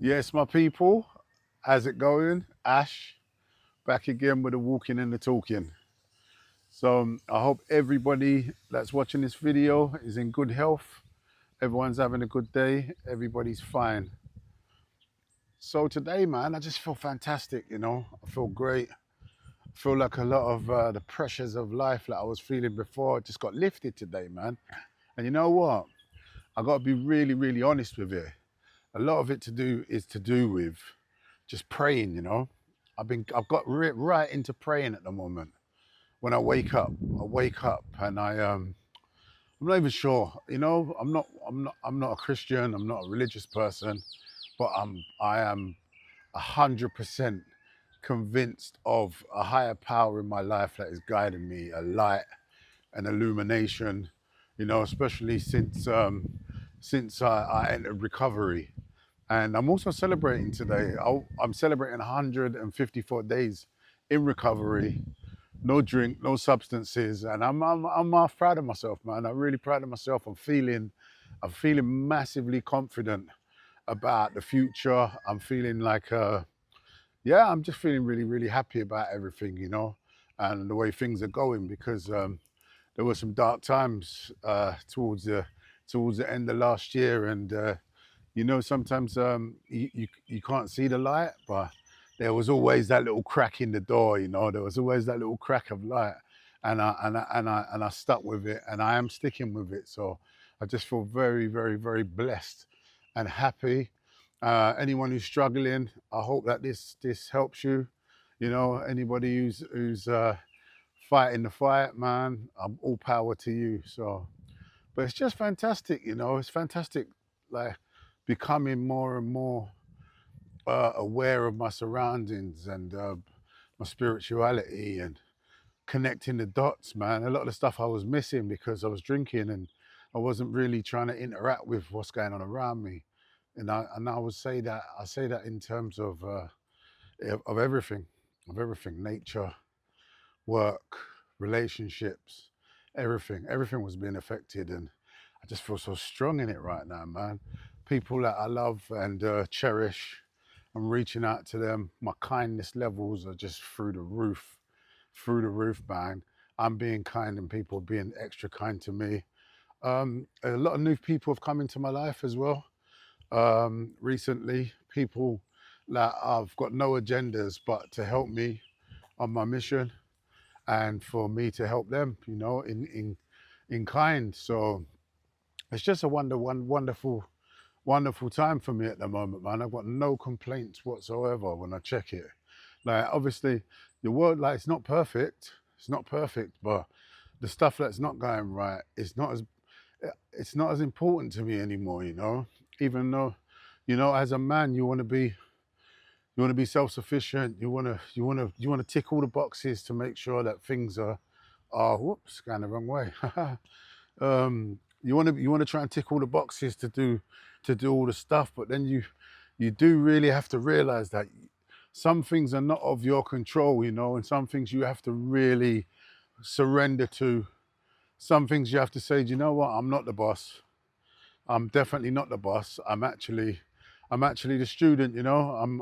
Yes, my people, how's it going? Ash, back again with the walking and the talking. I hope everybody that's watching this video is in good health. Everyone's having a good day. Everybody's fine. So today, man, I just feel fantastic, I feel great. I feel like a lot of the pressures of life that I was feeling before just got lifted today, man. And you know what? I got to be really, really honest with you. A lot of it to do with just praying, I've got right into praying at the moment. When I wake up and I'm not even sure, I'm not a Christian, I'm not a religious person, but I am 100% convinced of a higher power in my life that is guiding me, a light, an illumination, especially since I entered recovery. And I'm also celebrating today. I'm celebrating 154 days in recovery, no drink, no substances, and I'm half proud of myself, man. I'm really proud of myself. I'm feeling massively confident about the future. I'm feeling like, yeah, I'm just feeling really, really happy about everything, and the way things are going because there were some dark times towards the end of last year, and sometimes you can't see the light, but there was always that little crack in the door. There was always that little crack of light, and I stuck with it, and I am sticking with it. So I just feel very, very, very blessed and happy. Anyone who's struggling, I hope that this helps you. Anybody who's fighting the fight, man, all power to you. So, but it's just fantastic. It's fantastic, like becoming more and more aware of my surroundings and my spirituality and connecting the dots, man. A lot of the stuff I was missing because I was drinking and I wasn't really trying to interact with what's going on around me. And I would say that in terms of everything, nature, work, relationships, everything was being affected, and I just feel so strong in it right now, man. People that I love and cherish, I'm reaching out to them. My kindness levels are just through the roof, man. I'm being kind and people are being extra kind to me. A lot of new people have come into my life as well. Recently, people that I've got no agendas but to help me on my mission and for me to help them, in kind. So it's just a wonderful time for me at the moment, man. I've got no complaints whatsoever when I check it. Like, obviously, the world, like, it's not perfect. It's not perfect, but the stuff that's not going right is not as it's not as important to me anymore. Even though, as a man, you want to be self-sufficient. You want to tick all the boxes to make sure that things are whoops, going the wrong way. You want to try and tick all the boxes to do all the stuff, but then you do really have to realize that some things are not of your control, and some things you have to really surrender to. Some things you have to say, do you know what? I'm not the boss. I'm definitely not the boss. I'm actually the student. I'm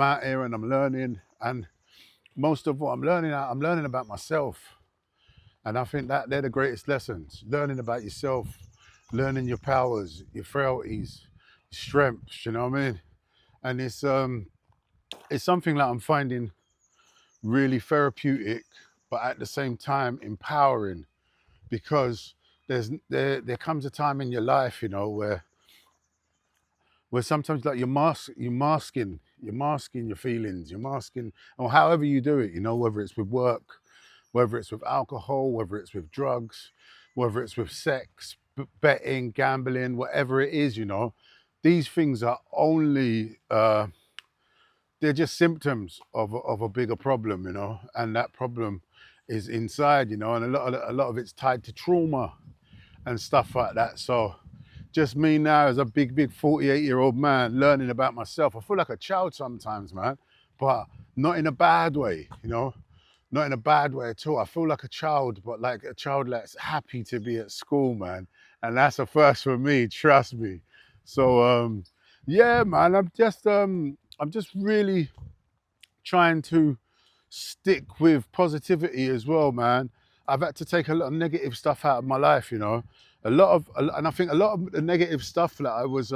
out here and I'm learning, and most of what I'm learning about myself. And I think that they're the greatest lessons. Learning about yourself, learning your powers, your frailties, your strengths, you know what I mean? And it's something that I'm finding really therapeutic, but at the same time empowering, because there comes a time in your life, where sometimes, like, you're masking your feelings, you're masking, or however you do it, whether it's with work, whether it's with alcohol, whether it's with drugs, whether it's with sex, betting, gambling, whatever it is, these things are only they're just symptoms of a bigger problem, and that problem is inside, and a lot of it's tied to trauma and stuff like that. So just me now as a big 48-year-old man learning about myself, I feel like a child sometimes, man, but not in a bad way, not in a bad way at all. I feel like a child, but like a child that's happy to be at school, man. And that's a first for me, trust me. So Yeah, man. I'm just really trying to stick with positivity as well, man. I've had to take a lot of negative stuff out of my life, you know. And I think a lot of the negative stuff that I was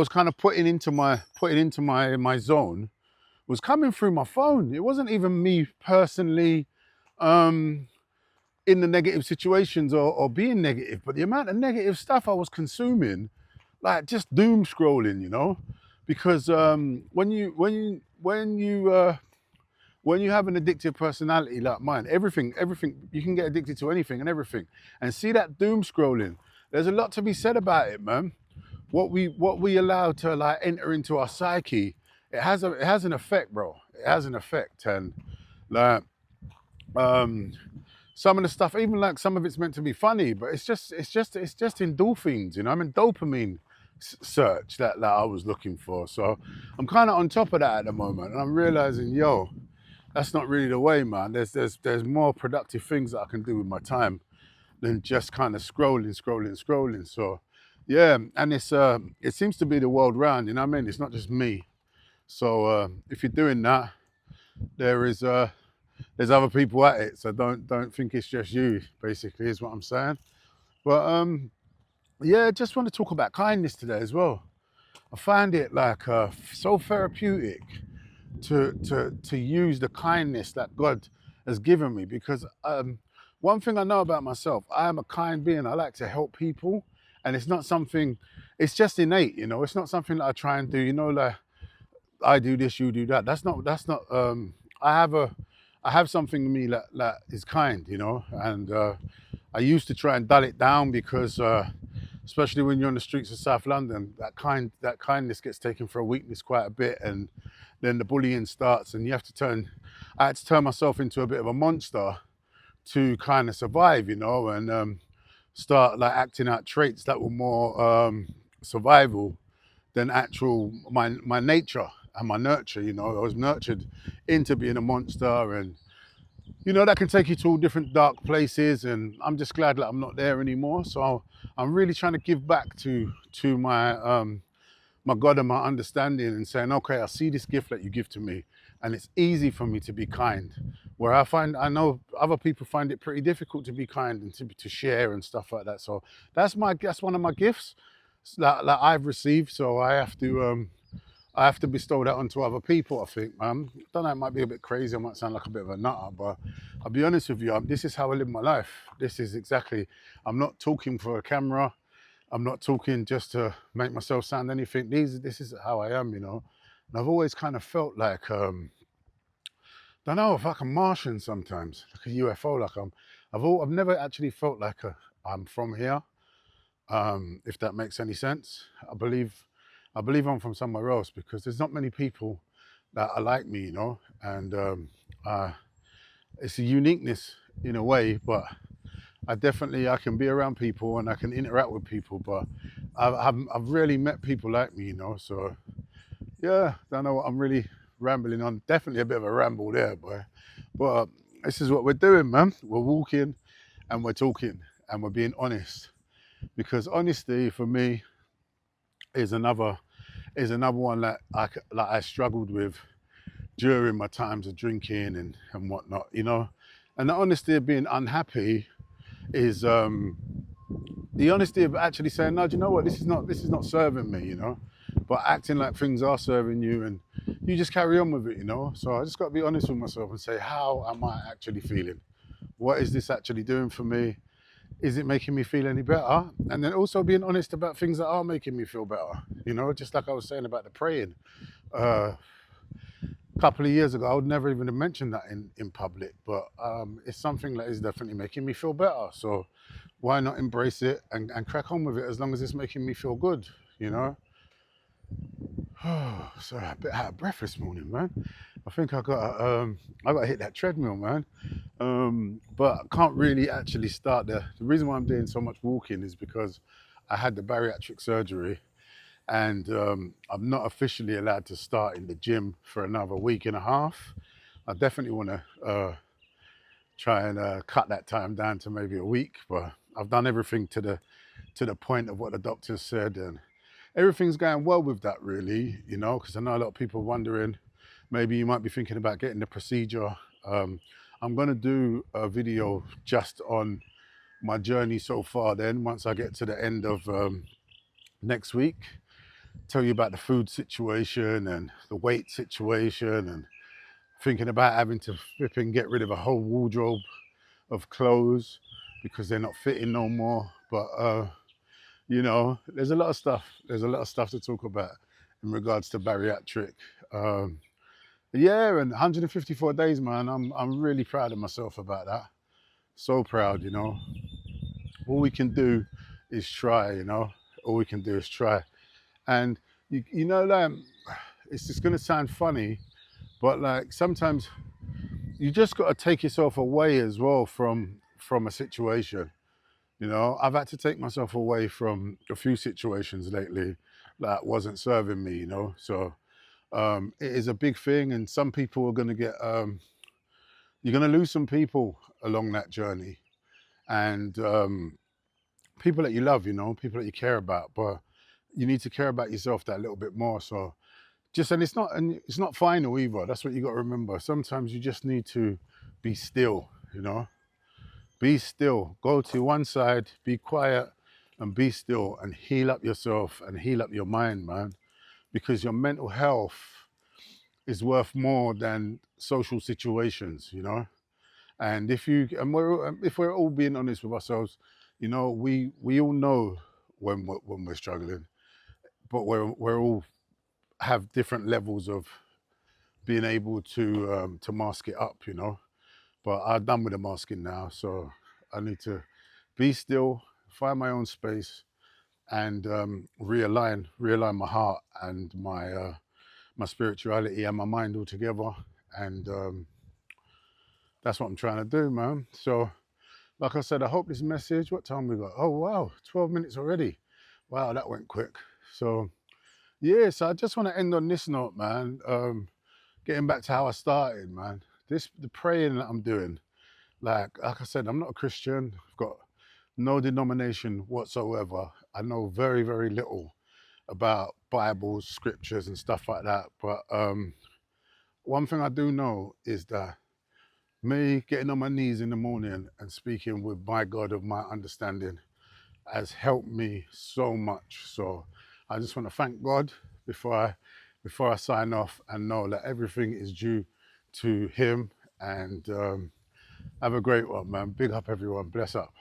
kind of putting into my zone was coming through my phone. It wasn't even me personally um, in the negative situations or being negative, but the amount of negative stuff I was consuming, like just doom scrolling, you know, because when you have an addictive personality like mine, everything you can get addicted to anything and everything, and see that doom scrolling. There's a lot to be said about it, man. What we allow to like enter into our psyche, it has an effect, bro. It has an effect, and like um some of the stuff, even like some of it's meant to be funny, but it's just endorphins, you know. I mean, dopamine search that I was looking for. So I'm kind of on top of that at the moment, and I'm realizing, yo, that's not really the way, man. There's more productive things that I can do with my time than just kind of scrolling. So yeah, and it seems to be the world round, you know what I mean? It's not just me. So if you're doing that, there is there's other people at it. So don't think it's just you. Basically, is what I'm saying. But yeah, just want to talk about kindness today as well. I find it like so therapeutic to use the kindness that God has given me, because one thing I know about myself, I am a kind being. I like to help people, and it's not something. It's just innate, you know. It's not something that I try and do. You know, like I do this, you do that. That's not. I have a. I have something in me that is kind, you know, and I used to try and dull it down because, especially when you're on the streets of South London, that kindness gets taken for a weakness quite a bit, and then the bullying starts, and you have to turn. I had to turn myself into a bit of a monster to kind of survive, you know, and start like acting out traits that were more survival than actual my nature and my nurture. You know, I was nurtured into being a monster, and you know that can take you to all different dark places. And I'm just glad that I'm not there anymore. So I'm really trying to give back to my God and my understanding, and saying, okay, I see this gift that you give to me, and it's easy for me to be kind. Where I know other people find it pretty difficult to be kind and to share and stuff like that. So that's one of my gifts that I've received. So I have to bestow that onto other people, I think, man. I don't know, it might be a bit crazy, I might sound like a bit of a nutter, but I'll be honest with you, this is how I live my life. This is exactly, I'm not talking for a camera. I'm not talking just to make myself sound anything. This is how I am, you know. And I've always kind of felt like, don't know, if like a Martian sometimes, like a UFO. I've never actually felt like I'm from here. If that makes any sense. I believe I'm from somewhere else, because there's not many people that are like me, you know. And it's a uniqueness in a way, but I can be around people and I can interact with people, but I've rarely met people like me, you know. So yeah, don't know what I'm really rambling on. Definitely a bit of a ramble there, boy. But this is what we're doing, man. We're walking and we're talking and we're being honest, because honesty for me is another one that I struggled with during my times of drinking and whatnot, you know. And the honesty of being unhappy is the honesty of actually saying, no, do you know what, this is not serving me, you know. But acting like things are serving you, and you just carry on with it, you know. So I just got to be honest with myself and say, how am I actually feeling? What is this actually doing for me? Is it making me feel any better? And then also being honest about things that are making me feel better, you know. Just like I was saying about the praying, a couple of years ago, I would never even have mentioned that in public, but it's something that is definitely making me feel better. So why not embrace it and crack on with it, as long as it's making me feel good, you know? Sorry, a bit out of breath this morning, man. I think I got to hit that treadmill, man. But I can't really actually start the reason why I'm doing so much walking is because I had the bariatric surgery, and I'm not officially allowed to start in the gym for another week and a half. I definitely want to try and cut that time down to maybe a week, but I've done everything to the point of what the doctor said, and everything's going well with that, really, you know, because I know a lot of people wondering, maybe you might be thinking about getting the procedure. Um, I'm going to do a video just on my journey so far then, once I get to the end of next week, tell you about the food situation and the weight situation, and thinking about having to flip and get rid of a whole wardrobe of clothes because they're not fitting no more. But you know, there's a lot of stuff. There's a lot of stuff to talk about in regards to bariatric. Um, yeah, and 154 days, man. I'm really proud of myself about that. So proud, you know. All we can do is try, you know. All we can do is try. And you know, like, it's just gonna sound funny, but like sometimes you just got to take yourself away as well from a situation. You know, I've had to take myself away from a few situations lately that wasn't serving me. You know, so it is a big thing, and some people are going to get. You're going to lose some people along that journey, and people that you love. You know, people that you care about, but you need to care about yourself that little bit more. So just and it's not final either. That's what you got to remember. Sometimes you just need to be still. You know, be still. Go to one side, be quiet, and be still, and heal up yourself and heal up your mind, man. Because your mental health is worth more than social situations, you know. And if we're all being honest with ourselves, you know, we all know when we're struggling, but we're all have different levels of being able to mask it up, you know. But I'm done with the masking now, so I need to be still, find my own space, and realign my heart and my spirituality and my mind all together. And that's what I'm trying to do, man. So, like I said, I hope this message. What time we got? Oh wow, 12 minutes already. Wow, that went quick. So yeah, so I just want to end on this note, man. Getting back to how I started, man. The praying that I'm doing. Like I said, I'm not a Christian. I've got no denomination whatsoever. I know very, very little about Bibles, scriptures, and stuff like that. But one thing I do know is that me getting on my knees in the morning and speaking with my God of my understanding has helped me so much. So I just want to thank God before I sign off, and know that everything is due to Him. And have a great one, man. Big up, everyone. Bless up.